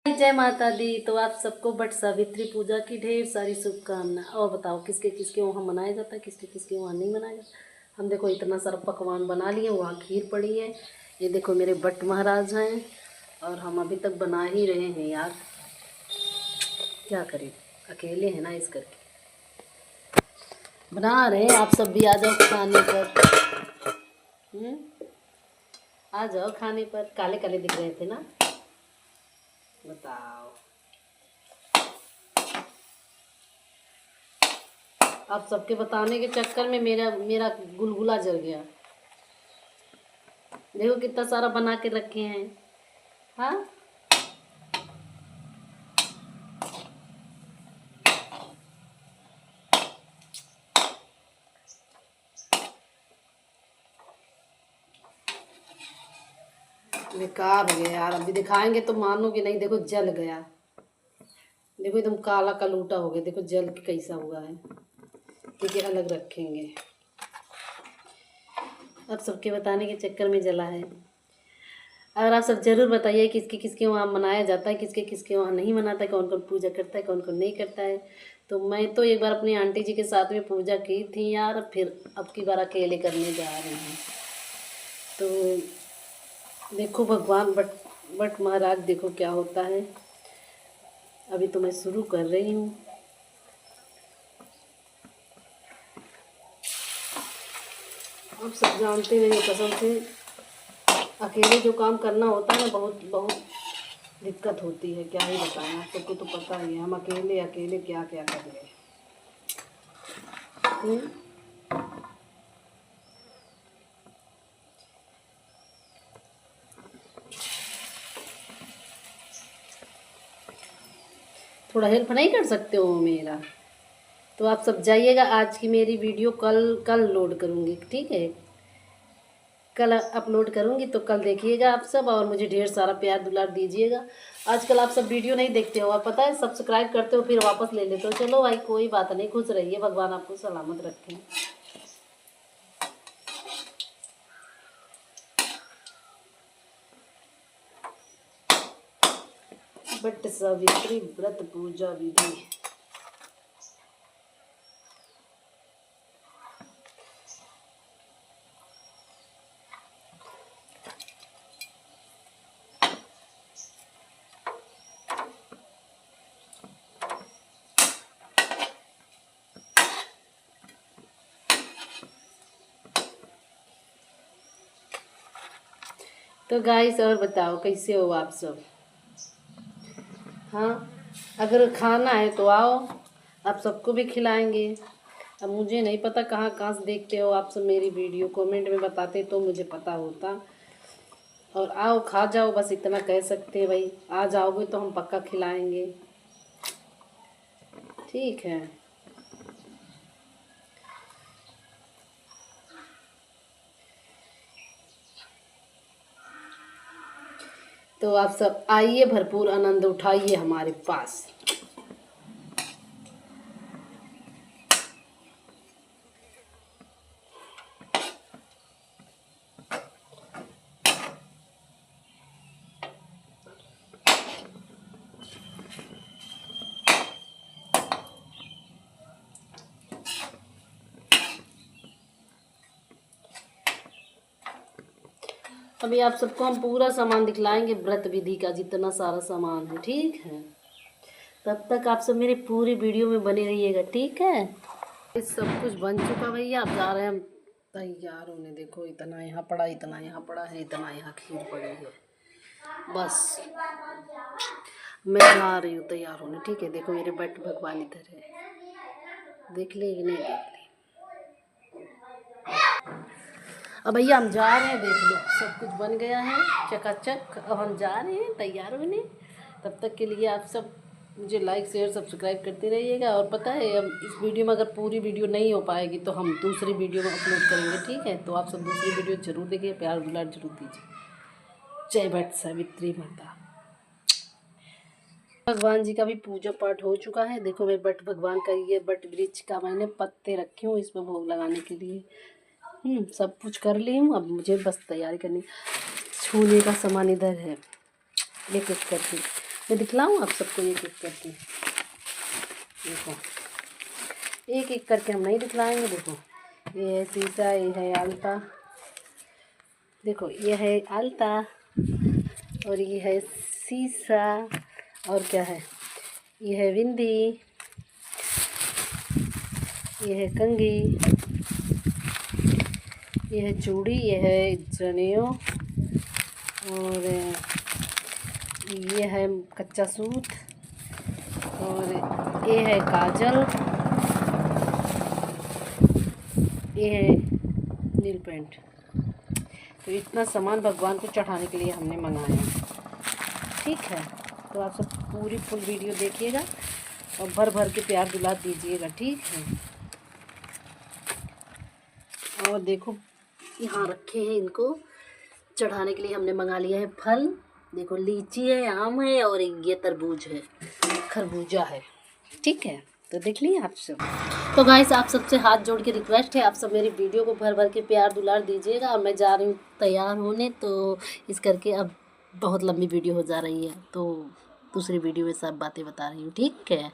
जय माता दी। तो आप सबको बट सावित्री पूजा की ढेर सारी शुभकामना। और बताओ किसके किसके वहाँ मनाया जाता है, किसके किसके वहाँ नहीं मनाया जाता। हम देखो इतना सारा पकवान बना लिए, वहाँ खीर पड़ी है। ये देखो मेरे भट्ट महाराज हैं और हम अभी तक बना ही रहे हैं यार, क्या करें, अकेले हैं ना, इस करके बना रहे हैं। आप सब भी आ जाओ खाने पर। आ जाओ खाने पर। काले काले दिख रहे थे ना, बताओ। आप सबके बताने के चक्कर में मेरा मेरा गुलगुला जल गया। देखो कितना सारा बना के रखे हैं। हाँ, बेकार हो गया यार। अभी दिखाएंगे तो मानोगे नहीं। देखो जल गया, देखो एकदम काला कलूटा हो गया। देखो जल के कैसा हुआ है। ठीक है, अलग रखेंगे। अब सबके बताने के चक्कर में जला है। अगर आप सब जरूर बताइए किसके किसके वहाँ मनाया जाता है, किसके किसके वहाँ नहीं मनाता है, कौन कौन पूजा करता है, कौन कौन नहीं करता है। तो मैं तो एक बार अपनी आंटी जी के साथ में पूजा की थी यार, फिर अब की बार अकेले करने जा रहे हैं। तो देखो भगवान बट महाराज, देखो क्या होता है। अभी तो मैं शुरू कर रही हूँ। आप सब जानते नहीं, कसम से अकेले जो काम करना होता है ना, बहुत बहुत दिक्कत होती है। क्या ही बताएं, आप सबको तो पता ही है हम अकेले अकेले क्या क्या कर रहे हैं। थोड़ा हेल्प नहीं कर सकते हो मेरा? तो आप सब जाइएगा। आज की मेरी वीडियो कल कल लोड करूँगी, ठीक है, कल अपलोड करूँगी। तो कल देखिएगा आप सब, और मुझे ढेर सारा प्यार दुलार दीजिएगा। आजकल आप सब वीडियो नहीं देखते हो, आप पता है, सब्सक्राइब करते हो फिर वापस ले लेते हो। चलो भाई कोई बात नहीं, खुश रहिए, भगवान आपको सलामत रखें। बट सावित्री व्रत पूजा विधि। तो गाइस और बताओ कैसे हो आप सब? हाँ, अगर खाना है तो आओ, आप सबको भी खिलाएंगे। अब मुझे नहीं पता कहाँ कहाँ से देखते हो आप सब मेरी वीडियो, कमेंट में बताते तो मुझे पता होता। और आओ खा जाओ, बस इतना कह सकते हैं भाई। आ जाओगे तो हम पक्का खिलाएंगे, ठीक है। तो आप सब आइए, भरपूर आनंद उठाइए हमारे पास। अभी आप सबको हम पूरा सामान दिखलाएंगे, व्रत विधि का जितना सारा सामान है, ठीक है। तब तक आप सब मेरी पूरी वीडियो में बने रहिएगा, ठीक है। सब कुछ बन चुका भैया, आप जा रहे हैं हम तैयार होने। देखो इतना यहाँ पड़ा, इतना यहाँ पड़ा है, इतना यहाँ खीर पड़ी है। बस मैं जा रही हूँ तैयार होने, ठीक है। देखो मेरे बट भगवान इधर है, देख ले कि नहीं देख ले। अब भैया हम जा रहे हैं, देख लो सब कुछ बन गया है चकाचक। अब हम जा रहे हैं तैयार होने। तब तक के लिए आप सब मुझे लाइक शेयर सब्सक्राइब करते रहिएगा। और पता है, अब इस वीडियो में अगर पूरी वीडियो नहीं हो पाएगी तो हम दूसरी वीडियो में अपलोड करेंगे, ठीक है। तो आप सब दूसरी वीडियो जरूर देखिए, प्यार दुलार जरूर दीजिए। जय भट्ट सावित्री माता। भगवान जी का भी पूजा पाठ हो चुका है। देखो मैं बट भगवान का, ये बट वृक्ष का मैंने पत्ते रखे हूँ इसमें भोग लगाने के लिए। सब कुछ कर ली हूँ, अब मुझे बस तैयारी करनी। छूने का सामान इधर है, एक एक करके। मैं दिखलाऊँ आप सबको एक एक करके। देखो एक एक करके हम नहीं दिखलाएंगे। देखो ये है शीशा, ये है आलता, देखो ये है आलता और ये है शीशा, और क्या है, ये है बिंदी, ये है कंघी, ये है चूड़ी, ये है जनेऊ, और ये है कच्चा सूत, और ये है काजल, ये है नील पेंट। तो इतना सामान भगवान को चढ़ाने के लिए हमने मंगाया। ठीक है, तो आप सब पूरी फुल वीडियो देखिएगा और भर भर के प्यार दुलार दीजिएगा। ठीक है, और देखो यहाँ रखे हैं, इनको चढ़ाने के लिए हमने मंगा लिया है फल। देखो लीची है, आम है, और ये तरबूज है, खरबूजा है। ठीक है, तो देख लिए आप सब। तो गाइस आप सबसे हाथ जोड़ के रिक्वेस्ट है, आप सब मेरी वीडियो को भर भर के प्यार दुलार दीजिएगा। और मैं जा रही हूँ तैयार होने, तो इस करके अब बहुत लंबी वीडियो हो जा रही है, तो दूसरी वीडियो में सब बातें बता रही हूँ। ठीक है।